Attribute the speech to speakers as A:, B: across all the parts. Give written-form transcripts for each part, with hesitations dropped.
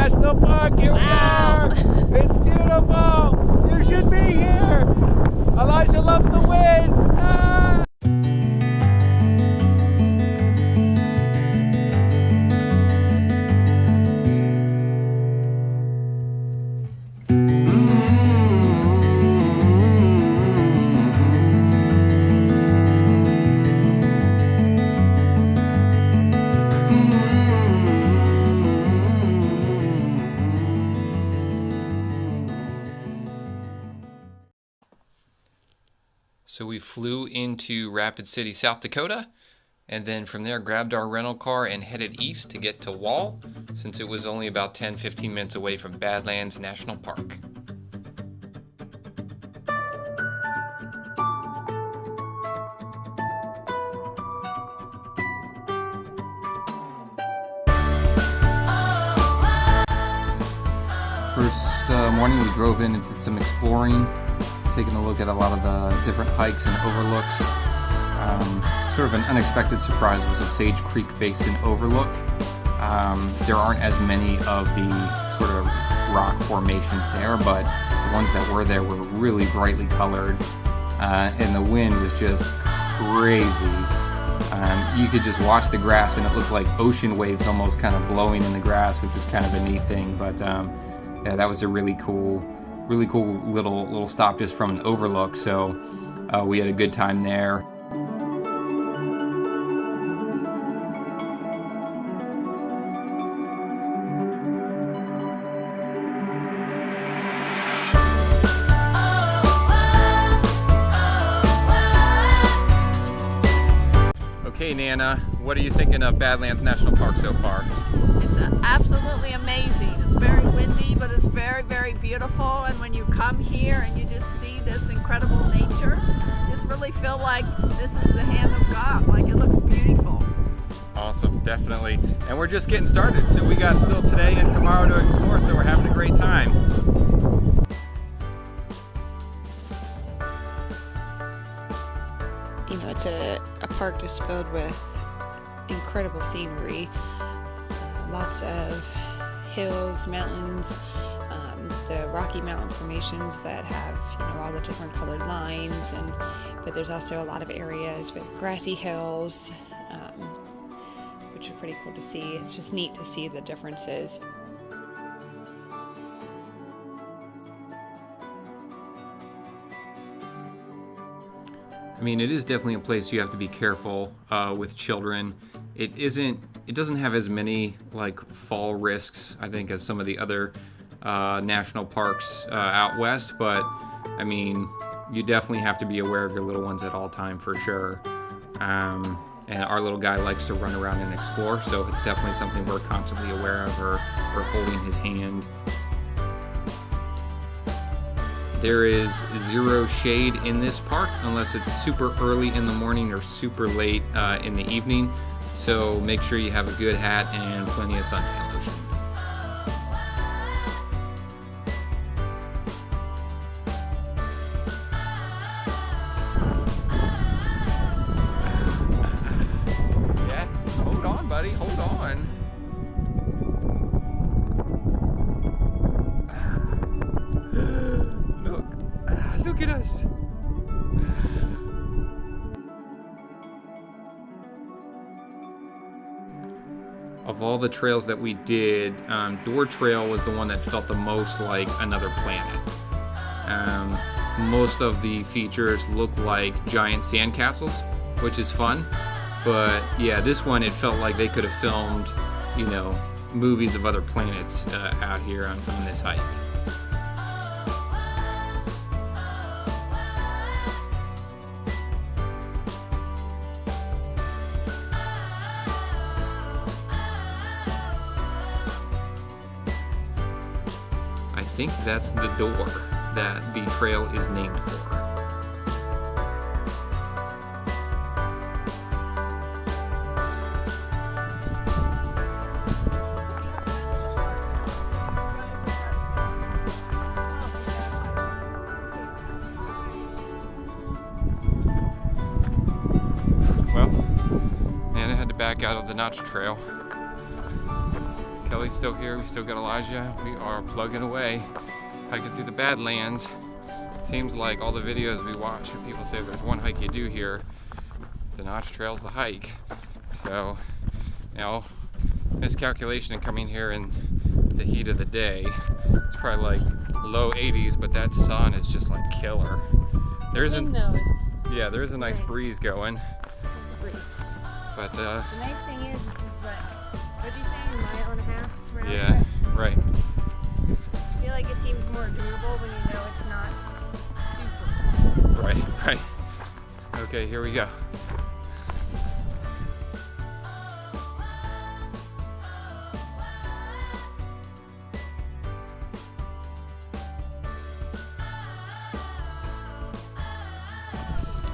A: National Park. Here we are. It's beautiful. You should be here. Elijah loves the wind. Ah!
B: So we flew into Rapid City, South Dakota, and then from there grabbed our rental car and headed east to get to Wall, since it was only about 10-15 minutes away from Badlands National Park. First morning we drove in and did some exploring, taking a look at a lot of the different hikes and overlooks. Sort of an unexpected surprise was the Sage Creek Basin overlook. There aren't as many of the sort of rock formations there, but the ones that were there were really brightly colored, and the wind was just crazy. You could just watch the grass and it looked like ocean waves almost kind of blowing in the grass, which is kind of a neat thing. But yeah, that was a really cool little stop just from an overlook. So we had a good time there. Okay, Nana, what are you thinking of Badlands National Park so far?
C: It's absolutely amazing. It's very windy, but it's very, very beautiful. And when you come here and you just see this incredible nature, you just really feel like this is the hand of God. Like, it looks beautiful.
B: Awesome, definitely. And we're just getting started. So we got still today and tomorrow to explore, so we're having a great time.
D: You know, it's a park just filled with incredible scenery, lots of hills, mountains, the Rocky Mountain formations that have, you know, all the different colored lines, but there's also a lot of areas with grassy hills, which are pretty cool to see. It's just neat to see the differences.
B: I mean, it is definitely a place you have to be careful with children. It doesn't have as many like fall risks, I think, as some of the other national parks out west, but I mean, you definitely have to be aware of your little ones at all time for sure. And our little guy likes to run around and explore, so it's definitely something we're constantly aware of or holding his hand. There is zero shade in this park unless it's super early in the morning or super late in the evening. So make sure you have a good hat and plenty of suntan lotion. Yeah, hold on, buddy, hold on. Look at us. Of all the trails that we did, Door Trail was the one that felt the most like another planet. Most of the features look like giant sandcastles, which is fun. But yeah, this one, it felt like they could have filmed, you know, movies of other planets out here on this hike. I think that's the door that the trail is named for. Well, Nana had to back out of the Notch Trail. Kelly's still here. We still got Elijah. We are plugging away, hiking through the Badlands. It seems like all the videos we watch, people say there's one hike you do here. The Notch Trail's the hike. So, you know, miscalculation in coming here in the heat of the day. It's probably like low 80s, but that sun is just like killer. There's a nice breeze going. But
E: the nice thing is what did you say, a mile and a half?
B: Yeah, right.
E: I feel like it seems more doable when you know it's not super.
B: Right. Okay, here we go.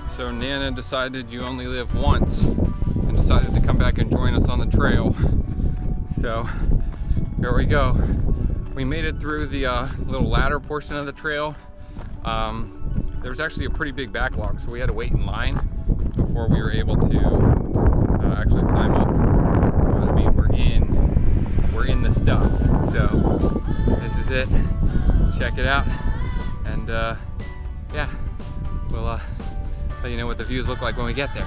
B: So Nana decided you only live once and decided to come back and join us on the trail. So here we go. We made it through the little ladder portion of the trail. There was actually a pretty big backlog, so we had to wait in line before we were able to actually climb up. But I mean, we're in the stuff. So this is it. Check it out, and yeah, we'll let you know what the views look like when we get there.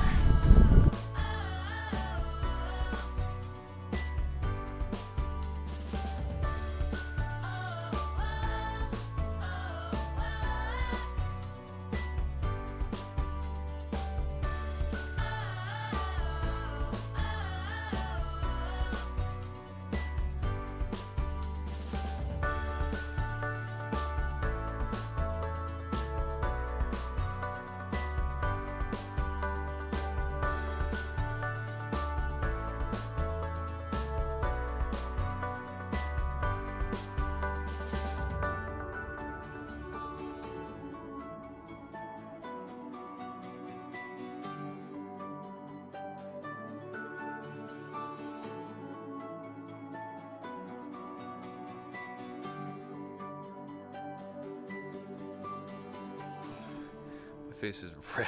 B: Face is red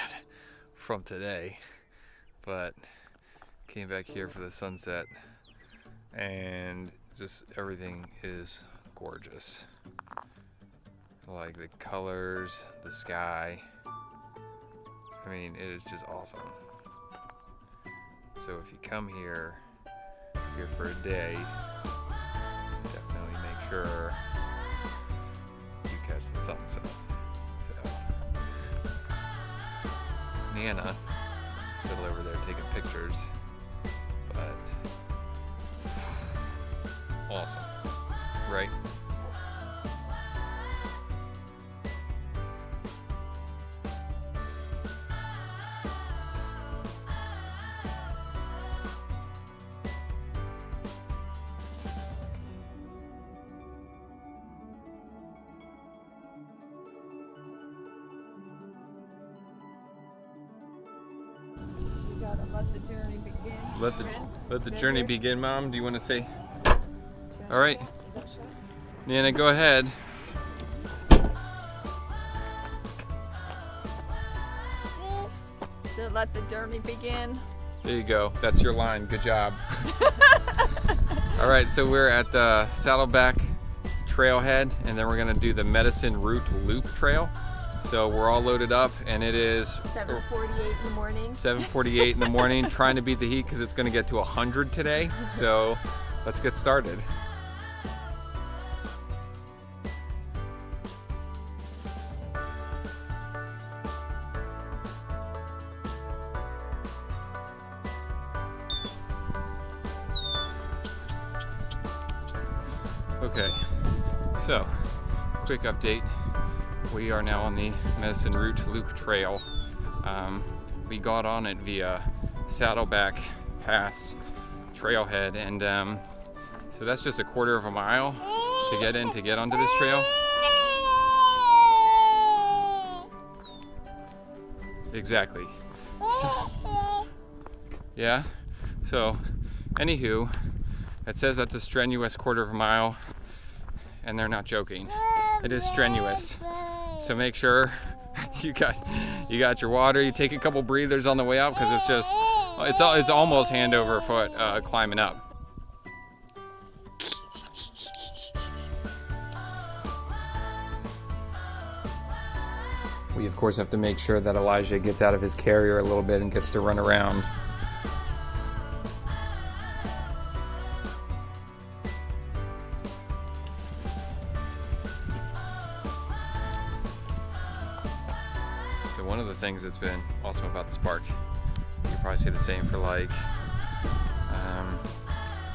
B: from today, but came back here for the sunset and just everything is gorgeous. Like the colors, the sky, I mean, it is just awesome. So if you come here for a day, definitely make sure you catch the sunset. Nana still over there taking pictures, but awesome, right?
C: Gotta let the journey begin.
B: Let the journey begin, Mom. Do you want to say? All right, Nana, go ahead.
C: So let the journey begin.
B: There you go. That's your line. Good job. All right, so we're at the Saddleback Trailhead, and then we're gonna do the Medicine Route Loop Trail. So we're all loaded up, and it is
E: 7:48 in the morning.
B: 7:48 in the morning, trying to beat the heat because it's going to get to 100 today. So let's get started. Okay, so quick update. We are now on the Medicine Route Loop Trail. We got on it via Saddleback Pass Trailhead, and so that's just a quarter of a mile to get onto this trail. Exactly. So, yeah. So, anywho, it says that's a strenuous quarter of a mile, and they're not joking. It is strenuous. So make sure you got your water. You take a couple breathers on the way up because it's almost hand over foot climbing up. We of course have to make sure that Elijah gets out of his carrier a little bit and gets to run around. So one of the things that's been awesome about this park, you probably say the same for like,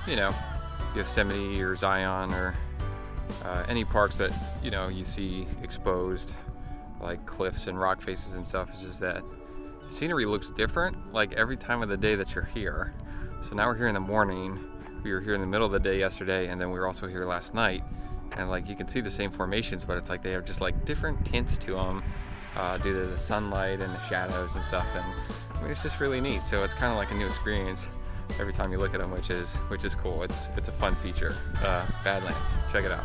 B: you know, Yosemite or Zion or any parks that, you know, you see exposed, like cliffs and rock faces and stuff. It's just that the scenery looks different like every time of the day that you're here. So now we're here in the morning. We were here in the middle of the day yesterday, and then we were also here last night. And like you can see the same formations, but it's like they have just like different tints to them due to the sunlight and the shadows and stuff. And I mean, it's just really neat. So it's kind of like a new experience every time you look at them, which is cool. It's a fun feature. Badlands, check it out.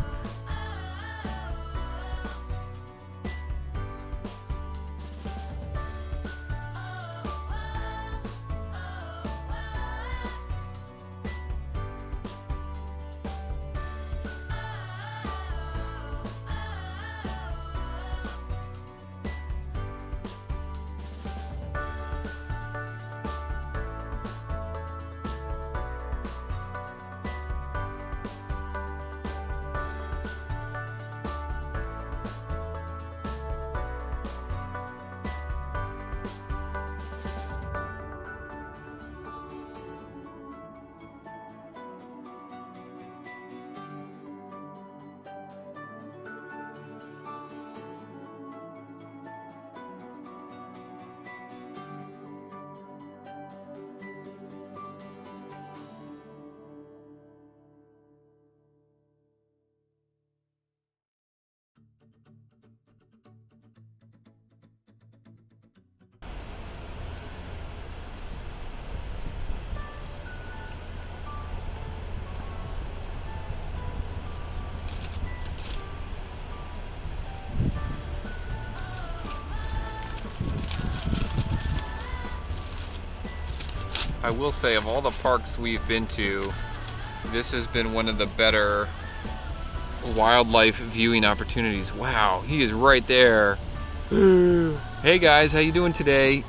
B: I will say, of all the parks we've been to, this has been one of the better wildlife viewing opportunities. Wow, he is right there. Hey guys, how you doing today?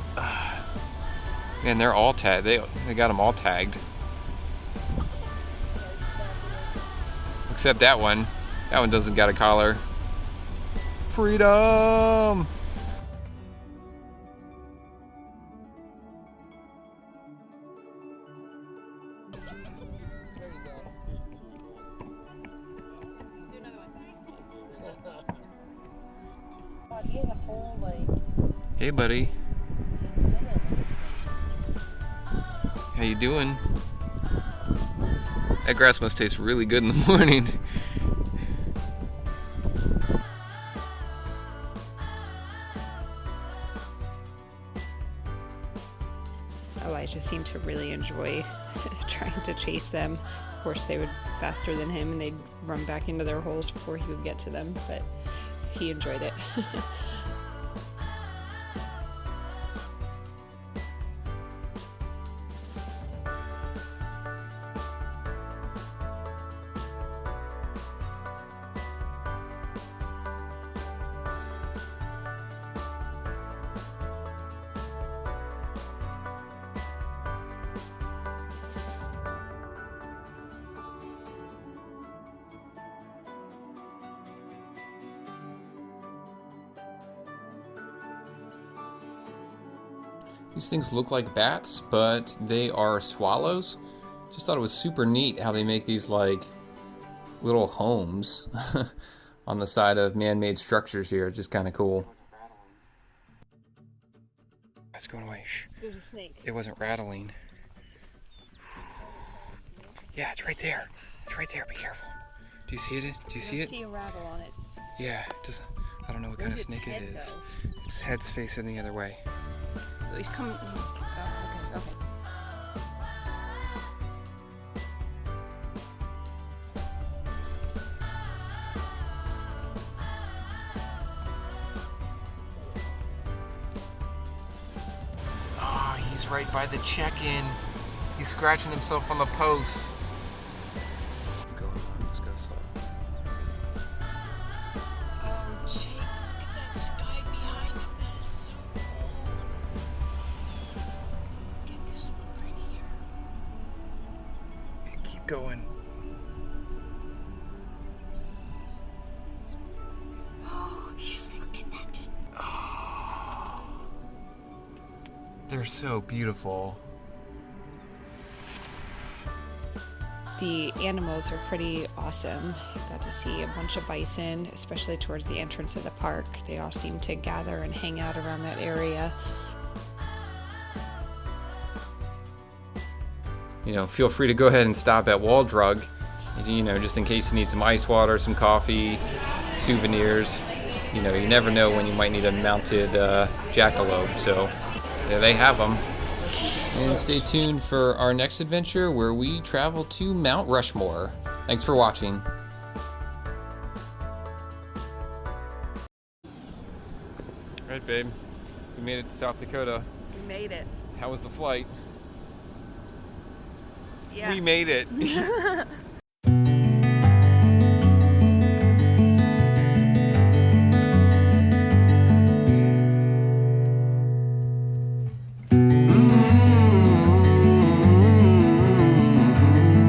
B: Man, they're all tagged. They got them all tagged. Except that one. That one doesn't got a collar. Freedom! Hey buddy. How you doing? That grass must taste really good in the morning.
D: Elijah seemed to really enjoy trying to chase them. Of course, they would faster than him and they'd run back into their holes before he would get to them, but he enjoyed it.
B: These things look like bats, but they are swallows. Just thought it was super neat how they make these like little homes on the side of man-made structures here. It's just kind of cool. It's going away. Shh.
E: There's a snake.
B: It wasn't rattling. Yeah, it's right there. It's right there. Be careful. Do you see it? Do you see it?
E: I see a rattle on it.
B: Yeah. It doesn't. I don't know what kind of snake it is. Its head's facing the other way.
E: He's coming. Oh, okay.
B: Oh, he's right by the check-in. He's scratching himself on the post. Go on, just go slow.
D: Oh, Jake, look at that sky behind him.
A: Keep going.
D: Oh, he's looking at it.
A: Oh, they're so beautiful.
D: The animals are pretty awesome. Got to see a bunch of bison, especially towards the entrance of the park. They all seem to gather and hang out around that area.
B: You know, feel free to go ahead and stop at Wall Drug, you know, just in case you need some ice water, some coffee, souvenirs. You know, you never know when you might need a mounted jackalope, so yeah, they have them. And stay tuned for our next adventure where we travel to Mount Rushmore. Thanks for watching. All right, babe, we made it to South Dakota.
C: We made it.
B: How was the flight?
C: Yeah.
B: We made it.